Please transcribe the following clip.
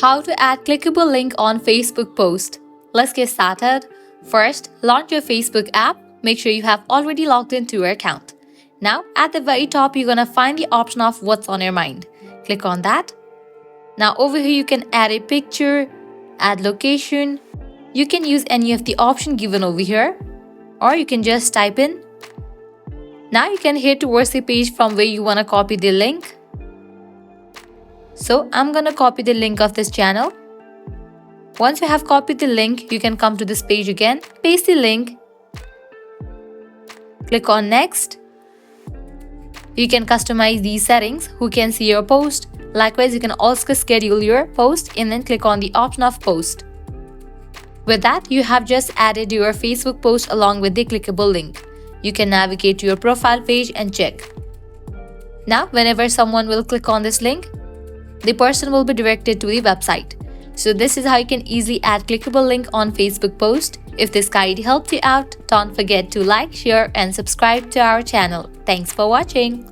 How to add clickable link on Facebook post. Let's get started. First, launch your Facebook app. Make sure you have already logged into your account. Now, at the very top, you're gonna find the option of what's on your mind. Click on that. Now, over here, you can add a picture, add location. You can use any of the option given over here, or you can just type in. Now, you can head towards the page from where you wanna copy the link. So I'm gonna copy the link of this channel. Once you have copied the link, you can come to this page again, paste the link, click on next. You can customize these settings, who can see your post. Likewise, you can also schedule your post and then click on the option of post. With that, you have just added your Facebook post along with the clickable link. You can navigate to your profile page and check. Now, whenever someone will click on this link, the person will be directed to the website. So this is how you can easily add clickable link on Facebook post. If this guide helped you out, don't forget to like, share and subscribe to our channel. Thanks for watching.